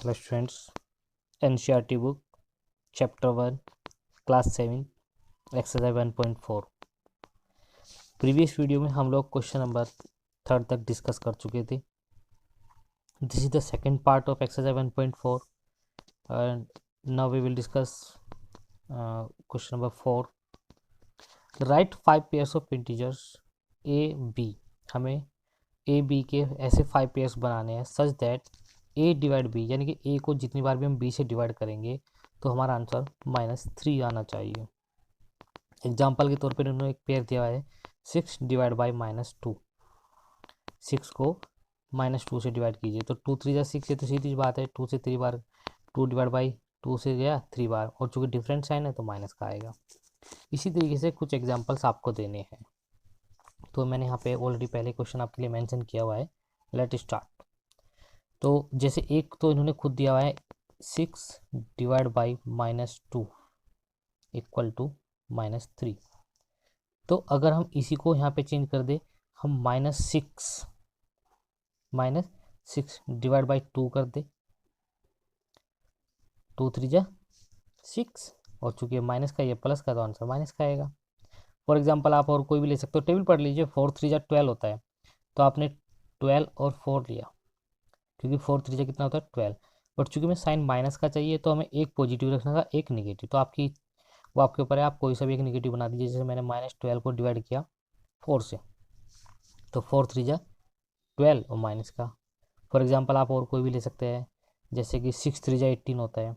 Hello students, NCERT book chapter 1 class 7 exercise 1.4। Previous video में हम लोग क्वेश्चन नंबर 3 तक डिस्कस कर चुके थे। This is the second part of exercise 1.4 and now we will discuss question number 4। Right 5 pairs of integers A B. हमें A B के ऐसे 5 पेयर्स बनाने हैं such that A divide B, यानी कि ए को जितनी बार भी हम बी से डिवाइड करेंगे तो हमारा आंसर -3 आना चाहिए। एग्जाम्पल के तौर पे उन्होंने एक पेयर दिया है 6 डिवाइड बाई -2। 6 को -2 से डिवाइड कीजिए तो 2 3 जा 6 है, तो सीधी बात है 2 से 3 बार 2 डिवाइड बाई 2 से गया 3 बार, और चूँकि डिफरेंट साइन है तो माइनस का आएगा। इसी तरीके से कुछ एग्जाम्पल्स आपको देने हैं, तो मैंने यहाँ पे ऑलरेडी पहले क्वेश्चन आपके लिए मेंशन किया हुआ है। Let start. तो जैसे एक तो इन्होंने खुद दिया हुआ है 6 डिवाइड बाई -2 इक्वल टू -3। तो अगर हम इसी को यहाँ पे चेंज कर दे, हम -6 डिवाइड बाई 2 कर दे, 2 3 जा 6, और चूंकि माइनस का ये प्लस का तो आंसर माइनस का आएगा। फॉर एग्जांपल आप और कोई भी ले सकते हो, टेबल पढ़ लीजिए। 4 3 जा 12 होता है, तो आपने 12 और 4 लिया, क्योंकि 4 3 जा कितना होता है 12। बट चूंकि मैं साइन माइनस का चाहिए तो हमें एक पॉजिटिव रखना था एक निगेटिव, तो वो आपके ऊपर है, आप कोई सा भी एक निगेटिव बना दीजिए। जैसे मैंने -12 को डिवाइड किया 4 से, तो 4 3 जा 12 और माइनस का। फॉर एग्जांपल आप और कोई भी ले सकते हैं, जैसे कि 6 3 जा 18 होता है,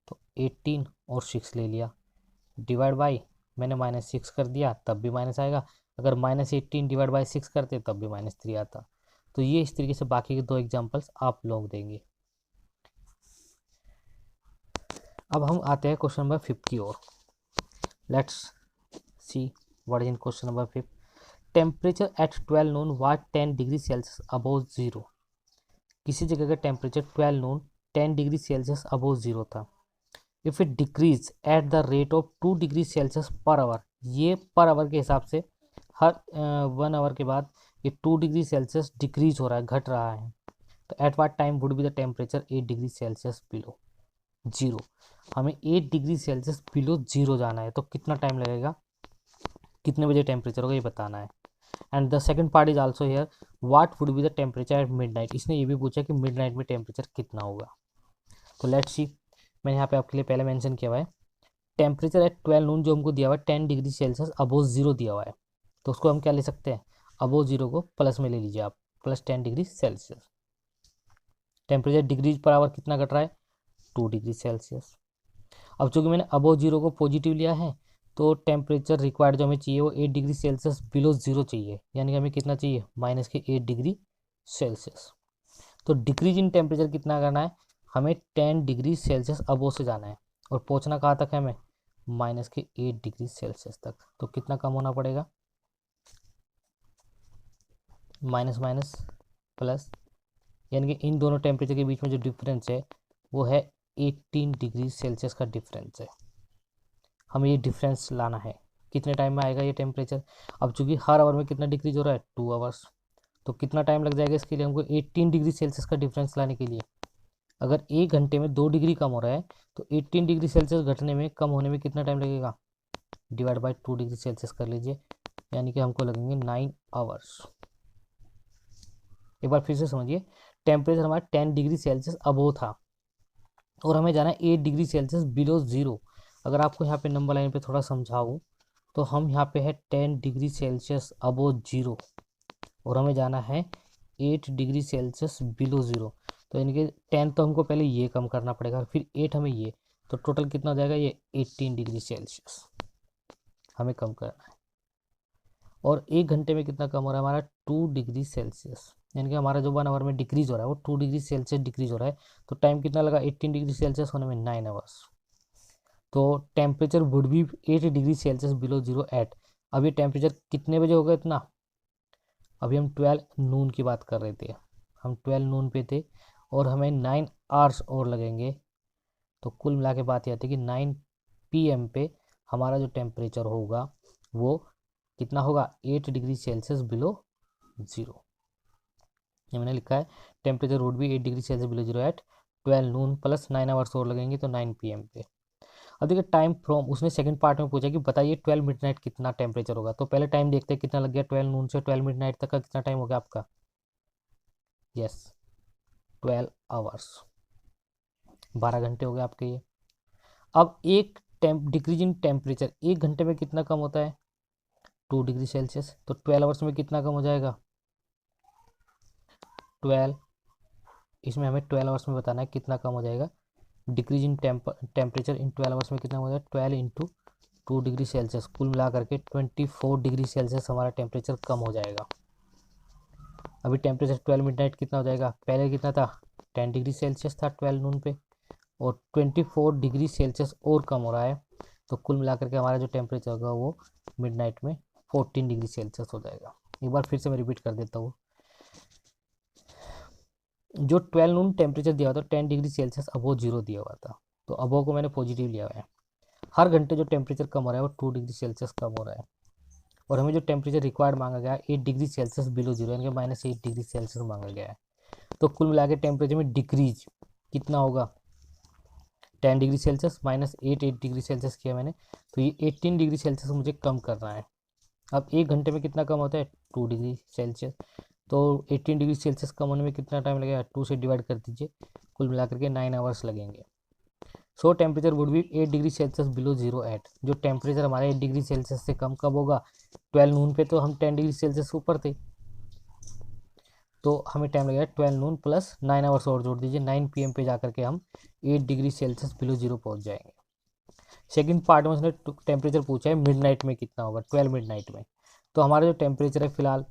तो 18 और 6 ले लिया, डिवाइड बाई मैंने -6 कर दिया तब भी माइनस आएगा। अगर -18 डिवाइड बाई 6 करते तब भी -3 आता। तो ये इस तरीके से बाकी के 2 एग्जांपल्स आप लोग देंगे। अब हम आते हैं क्वेश्चन नंबर 5 की ओर। Let's see what is in question number 5। Temperature at 12 noon was 10 degree Celsius above zero. किसी जगह का temperature 12 noon 10 degree Celsius above zero था। If it decrease at the rate of 2 degree Celsius per hour, ये per our के हिसाब से हर 1 our के बाद ये 2 डिग्री सेल्सियस डिक्रीज हो रहा है, घट रहा है। तो at what time would be the temperature 8 degree Celsius below zero. हमें 8 डिग्री सेल्सियस बिलो जीरो जाना है, तो कितना टाइम लगेगा, कितने बजे टेम्परेचर होगा ये बताना है। And the second part is also here, what would be the temperature at midnight. इसने ये भी पूछा कि मिडनाइट में टेम्परेचर कितना होगा। तो लेट्स सी, मैंने यहाँ पे आपके लिए पहले मेंशन किया हुआ है टेम्परेचर एट 12 नून जो हमको दिया हुआ है 10 डिग्री सेल्सियस अबोव जीरो दिया हुआ है, तो उसको हम क्या ले सकते हैं, अबोव जीरो को प्लस में ले लीजिए आप, plus 10 degree Celsius. Temperature degrees per hour कितना घट रहा है, 2 डिग्री सेल्सियस। अब चूंकि मैंने अबोव जीरो को पॉजिटिव लिया है, तो टेम्परेचर रिक्वायर्ड जो हमें चाहिए वो 8 डिग्री सेल्सियस बिलो जीरो चाहिए, यानी कि हमें कितना चाहिए, -8 डिग्री सेल्सियस। तो डिक्रीज इन टेम्परेचर कितना करना है, हमें 10 डिग्री सेल्सियस अबोव से जाना है, और पहुंचना कहाँ तक है हमें, -8 डिग्री सेल्सियस तक। तो कितना कम होना पड़ेगा, माइनस माइनस प्लस, यानी कि इन दोनों टेम्परेचर के बीच में जो डिफरेंस है वो है 18 डिग्री सेल्सियस का डिफरेंस है। हमें ये डिफरेंस लाना है, कितने टाइम में आएगा ये टेम्परेचर। अब चूंकि हर आवर में कितना डिक्रीज हो रहा है, 2 आवर्स, तो कितना टाइम लग जाएगा इसके लिए हमको 18 डिग्री सेल्सियस का डिफरेंस लाने के लिए। अगर 1 घंटे में 2 डिग्री कम हो रहा है, तो 18 डिग्री सेल्सियस घटने में, कम होने में कितना टाइम लगेगा, डिवाइड बाई 2 डिग्री सेल्सियस कर लीजिए, यानी कि हमको लगेंगे 9 आवर्स। एक बार फिर से समझिए, टेम्परेचर हमारा 10 डिग्री सेल्सियस अबोव था और हमें जाना है 8 डिग्री सेल्सियस बिलो जीरो। अगर आपको यहाँ पे नंबर लाइन पे थोड़ा समझाऊँ तो हम यहाँ पे है 10 डिग्री सेल्सियस अबोव जीरो, और हमें जाना है 8 डिग्री सेल्सियस बिलो जीरो। तो यानी कि 10 तो हमको पहले ये कम करना पड़ेगा, और फिर 8 हमें ये, तो टोटल कितना हो जाएगा, ये 18 डिग्री सेल्सियस हमें कम करना है। और 1 घंटे में कितना कम हो रहा है हमारा, 2 डिग्री सेल्सियस, यानी कि हमारा जो 1 आवर में डिक्रीज हो रहा है वो 2 डिग्री सेल्सियस डिक्रीज हो रहा है। तो टाइम कितना लगा, 18 डिग्री सेल्सियस होने में 9 आवर्स। तो temperature would be 8 degree Celsius below zero at, अभी टेम्परेचर कितने बजे होगा इतना, अभी हम 12 नून की बात कर रहे थे, हम 12 नून पे थे, और हमें 9 आवर्स और लगेंगे। तो कुल मिला के बात यह आती है कि 9 PM पे हमारा जो टेम्परेचर होगा वो कितना होगा, 8 डिग्री सेल्सियस बिलो जीरो। ये मैंने लिखा है temperature would be 8 degree Celsius below zero at 12 noon plus 9 hours और लगेंगे तो 9 PM पे। अब देखिए टाइम फ्रॉम, उसने सेकंड पार्ट में पूछा कि बताइए 12 मिडनाइट कितना टेम्परेचर होगा। तो पहले टाइम देखते हैं कितना लग गया, 12 नून से 12 मिडनाइट तक का कितना टाइम हो गया आपका। यस 12 आवर्स, 12 घंटे हो गए आपके ये। अब एक डिक्रीज इन टेम्परेचर 1 घंटे में कितना कम होता है, 2 डिग्री सेल्सियस। तो 12 आवर्स में कितना कम हो जाएगा, 12, इसमें हमें 12 आवर्स में बताना है कितना कम हो जाएगा। Decrease in temperature in 12 hours में कितना हो जाएगा, 12 इंटू 2 डिग्री सेल्सियस, कुल मिला करके 24 डिग्री सेल्सियस हमारा टेम्परेचर कम हो जाएगा। अभी टेम्परेचर 12 मिडनाइट कितना हो जाएगा, पहले कितना था 10 डिग्री सेल्सियस था 12 नून पे, और 24 डिग्री सेल्सियस और कम हो रहा है। तो कुल मिलाकर के हमारा जो टेम्परेचर होगा वो मिडनाइट में 14 डिग्री सेल्सियस हो जाएगा। एक बार फिर से मैं रिपीट कर देता हूँ, जो 12 नून टेम्परेचर दिया हुआ था 10 डिग्री सेल्सियस अबो जीरो दिया हुआ था, तो अबो को मैंने पॉजिटिव लिया हुआ है। हर घंटे जो टेम्परेचर कम हो रहा है वो 2 डिग्री सेल्सियस कम हो रहा है। और हमें जो टेम्परेचर रिक्वायर्ड मांगा गया है 8 डिग्री सेल्सियस बिलो जीरो, यानी कि -8 डिग्री सेल्सियस मांगा गया है। तो कुल मिला के टेम्परेचर में डिक्रीज कितना होगा, 10 डिग्री सेल्सियस -8 डिग्री सेल्सियस किया मैंने, तो ये 18 डिग्री सेल्सियस मुझे कम करना है। अब 1 घंटे में कितना कम होता है, 2 डिग्री सेल्सियस। तो 18 डिग्री सेल्सियस कम होने में कितना टाइम लगेगा, 2 से डिवाइड कर दीजिए, कुल मिलाकर के 9 आवर्स लगेंगे। So temperature would be 8 degree Celsius below zero at, जो टेम्परेचर हमारे 8 डिग्री सेल्सियस से कम कब होगा, 12 नून पे तो हम 10 डिग्री सेल्सियस ऊपर थे, तो हमें टाइम लगेगा 12 नून प्लस 9 आवर्स और जोड़ दीजिए, 9 PM पे जाकर के हम 8 डिग्री सेल्सियस बिलो जीरो पहुंच जाएंगे। सेकंड पार्ट में उसने टेम्परेचर पूछा है मिडनाइट में कितना होगा, 12 मिडनाइट में। तो हमारा जो टेम्परेचर है फिलहाल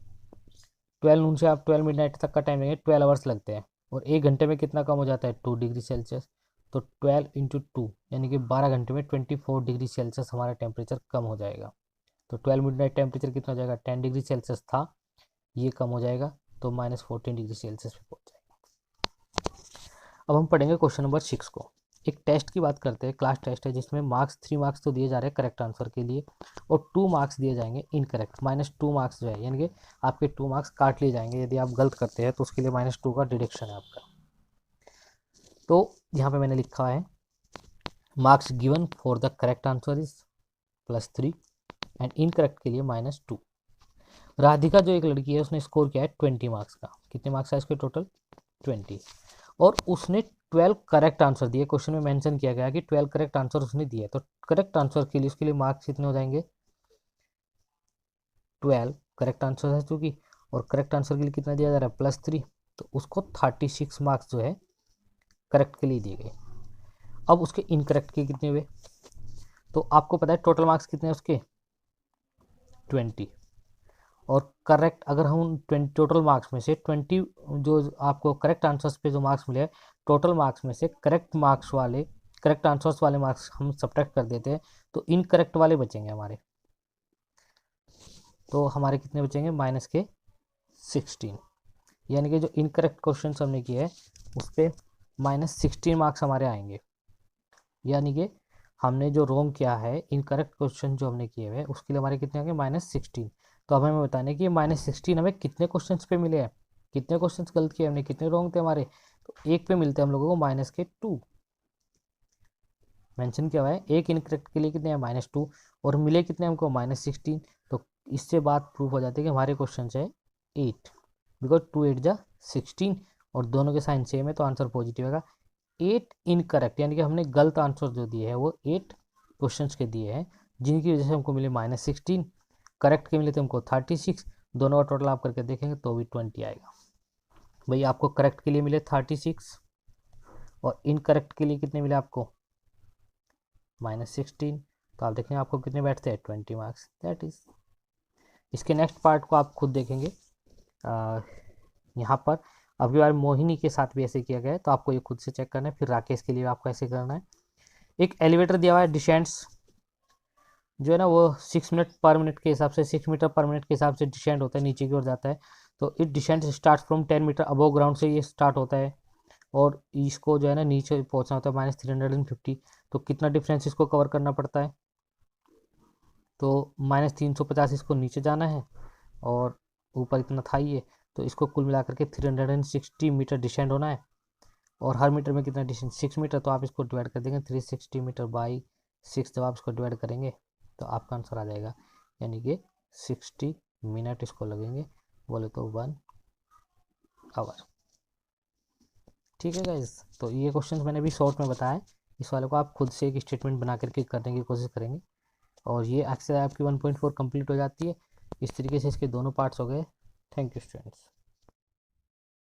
12 नून से आप 12 मिडनाइट तक का टाइम लेंगे, 12 आवर्स लगते हैं, और 1 घंटे में कितना कम हो जाता है, 2 डिग्री सेल्सियस। तो 12 इंटू 2 यानी कि 12 घंटे में 24 डिग्री सेल्सियस हमारा टेम्परेचर कम हो जाएगा। तो 12 मिडनाइट टेम्परेचर कितना हो जाएगा, 10 डिग्री सेल्सियस था, ये कम हो जाएगा तो -14 डिग्री सेल्सियस पे पहुंच जाएगा। अब हम पढ़ेंगे क्वेश्चन नंबर 6 को। एक टेस्ट की बात करते हैं, क्लास टेस्ट है जिसमें 3 मार्क्स तो दिए जा रहे हैं करेक्ट आंसर के लिए, और 2 मार्क्स दिए जाएंगे इनकरेक्ट, -2 मार्क्स जो है, यानी कि आपके 2 मार्क्स काट लिए जाएंगे यदि आप गलत करते हैं, तो उसके लिए -2 का डिडक्शन है आपका। तो यहाँ पे मैंने लिखा है marks given for the correct answer is +3 and incorrect के लिए -2। राधिका जो एक लड़की है उसने स्कोर किया है 20 मार्क्स का, कितने मार्क्स है इसके टोटल, 20, और उसने 12 करेक्ट आंसर दिए। क्वेश्चन में मेंशन किया गया है कि 12 करेक्ट आंसर उसने दिए, तो करेक्ट आंसर के लिए उसके लिए मार्क्स कितने हो जाएंगे, 12 करेक्ट आंसर है चूंकि, और करेक्ट आंसर के लिए कितना दिया जा रहा है, +3, तो उसको 36 मार्क्स जो है करेक्ट के लिए दिए गए। अब उसके इनकरेक्ट के कितने हुए, तो आपको पता है टोटल मार्क्स कितने हैं उसके, 20, और करेक्ट अगर हम 20 टोटल मार्क्स में से 20 जो आपको करेक्ट आंसर्स पे जो मार्क्स मिले, टोटल मार्क्स में से करेक्ट आंसर्स वाले मार्क्स हम सब्ट्रैक्ट कर देते हैं, तो इनकरेक्ट वाले बचेंगे हमारे। तो हमारे कितने बचेंगे, -16, यानी कि जो इनकरेक्ट क्वेश्चन हमने किए हैं उस पर -16 मार्क्स हमारे आएंगे। यानी कि हमने जो रॉन्ग किया है, इनकरेक्ट क्वेश्चन जो हमने किए हुए उसके लिए हमारे कितने होंगे, -16। तो अब हमें बताने कि -16 हमें कितने क्वेश्चन पे मिले हैं, कितने क्वेश्चन गलत किए हमने, कितने रॉन्ग थे हमारे, तो एक पे मिलते हैं हम लोगों को -2 मेंशन किया हुआ है। एक इनकरेक्ट के लिए कितने हैं, -2, और मिले कितने हमको, -16। तो इससे बात प्रूफ हो जाती है कि हमारे क्वेश्चन है 8, बिकॉज 2 8 जा 16, और दोनों के साइन सेम है तो आंसर पॉजिटिव होगा। 8 इनकरेक्ट यानी कि हमने गलत आंसर जो दिए है वो 8 क्वेश्चंस के दिए हैं, जिनकी वजह से हमको मिले -16, करेक्ट के मिले थे हमको 36, दोनों का टोटल आप करके देखेंगे तो भी 20 आएगा। भाई आपको करेक्ट के लिए मिले 36 और इनकरेक्ट के लिए कितने मिले आपको, -16, तो आप देखेंगे आपको कितने बैठते हैं, 20 मार्क्स, दैट इज। इसके नेक्स्ट पार्ट को आप खुद देखेंगे, यहाँ पर अब की बार मोहिनी के साथ भी ऐसे किया गया है, तो आपको ये खुद से चेक करना है, फिर राकेश के लिए आपको ऐसे करना है। एक एलिवेटर दिया हुआ है, डिसेंट्स जो है ना वो 6 मिनट पर मिनट के हिसाब से, 6 मीटर पर मिनट के हिसाब से डिसेंट होता है, नीचे की ओर जाता है। तो it descent start from 10 metre above ground से ये स्टार्ट होता है, और इसको जो है ना नीचे पहुंचना होता है -350। तो कितना डिफरेंस इसको कवर करना पड़ता है, तो -350 इसको नीचे जाना है, और ऊपर इतना था ये, तो इसको कुल मिलाकर के 360 मीटर डिसेंड होना है। और हर मीटर में कितना डिस्टेंस 6 मीटर, तो आप इसको डिवाइड कर देंगे 360 मीटर बाई 6, जब आप इसको डिवाइड करेंगे तो आपका आंसर आ जाएगा, यानी कि 60 मिनट इसको लगेंगे, बोले तो 1 आवर। ठीक है गाइज, तो ये क्वेश्चन मैंने भी शॉर्ट में बताया, इस वाले को आप खुद से एक स्टेटमेंट बना करके करने की कोशिश करेंगे, और ये एक्सरसाइज आपकी 1.4 कंप्लीट हो जाती है। इस तरीके से इसके दोनों पार्ट्स हो गए। Thank you students.